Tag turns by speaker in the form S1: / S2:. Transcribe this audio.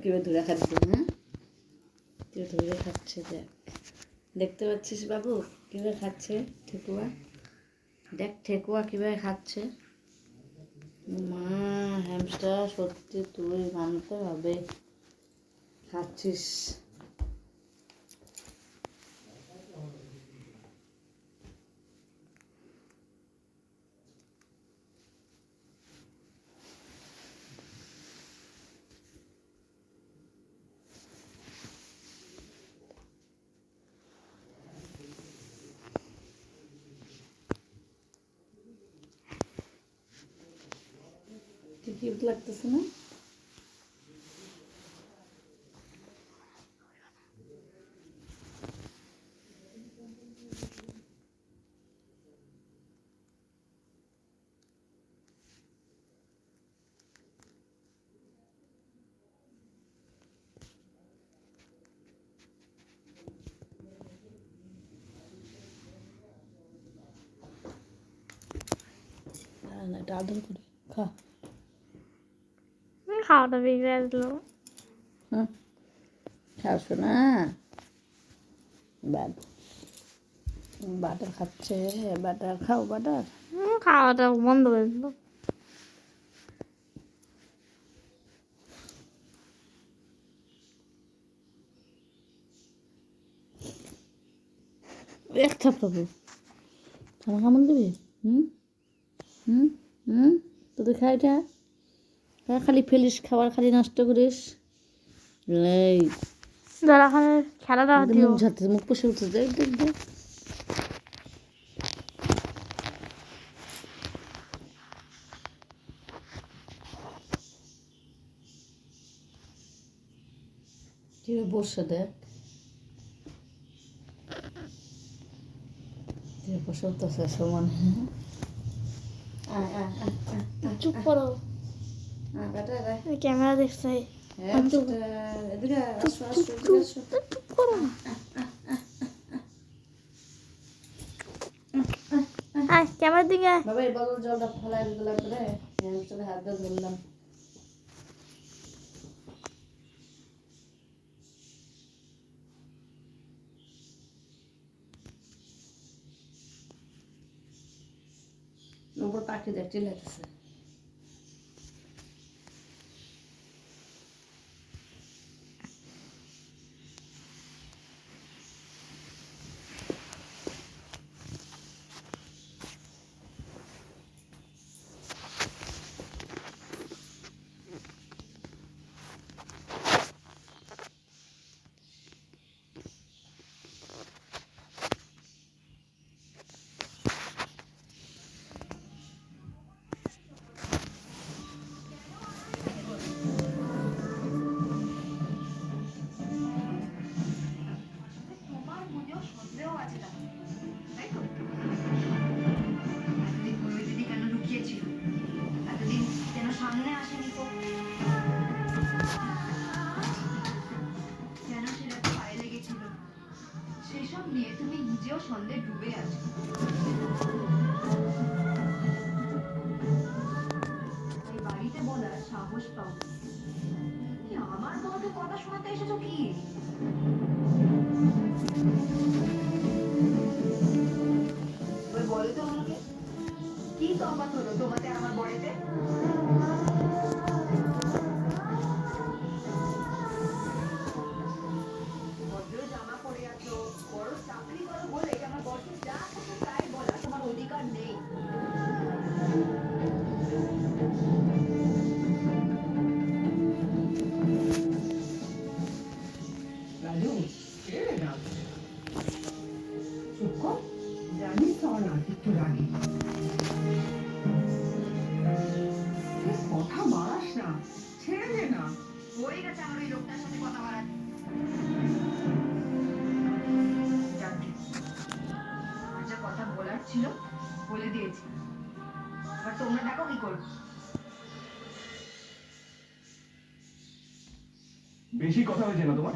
S1: কীভাবে ধরে খাচ্ছে, হ্যাঁ কেউ ধরে খাচ্ছে, দেখ দেখতে পাচ্ছিস বাবু কীভাবে খাচ্ছে ঠেকুয়া, দেখ ঠেকুয়া কীভাবে খাচ্ছে। মা হ্যামস্টার সত্যি তুই মানতে হবে খাচ্ছিস। কিউট লাগতেছে না? না এটা আদর করে খা।
S2: খাওয়াটা বিগড়ে দিল।
S1: হুম খাওছো না? বাটার খাচ্ছে, বাটার খাও বাটার।
S2: খাওয়াটা বন্ধ করে দিল।
S1: এক থাপড়াবো, খানা কামড় দিবি? হুম হুম হুম তোদের খাই এটা খালি ফেলিস, খাবার খালি নষ্ট করিস। এই
S2: যারা ওখানে খেলাটা দিও
S1: মুখ ঝাড়তে মুখ পুষে উঠতে দেখ দেখ দেখ। কীভাবে বসে দেখ, কীভাবে বসে উঠতেছে সমান।
S2: চুপ করো, ক্যামেরা দেখছে। চুপ করো, ক্যামেরার দিকে।
S1: বাবা এই বদল জলটা ফেলাই দিলাম করে হাত দিয়ে ধরলাম। উপর পাখি দেখ চিল্লাইতেছে।
S3: সামনে আসেনি তো কেন সেটা পায়ে লেগেছিল, সেসব নিয়ে তুমি নিজেও সন্দেহ ডুবে আছো। এই বাড়িতে বলার সাহস পাও, তুমি আমার বউকে কথা শোনাতে এসেছো কি? বলো তো আমাকে কি তফাৎ হলো তোমাদের আমার বড়েতে? জামা পরে আছো, বড় চাকরি করো বলে আমার বড়কে যা খুশি তাই বলা তোমার অধিকার নেই।
S4: রাজু চুপ কর, জানিস তো আমার নাচ একটু রাগে। কথা বাড়াস না, ছেড়ে দে না।
S3: হয়ে গেছে আমার ওই লোকটার সাথে কথা বলার। যা কথা বলার ছিল বলে দিয়েছি, আর তোমরা দেখো কি করো।
S5: বেশি কথা হয়েছে না তোমার?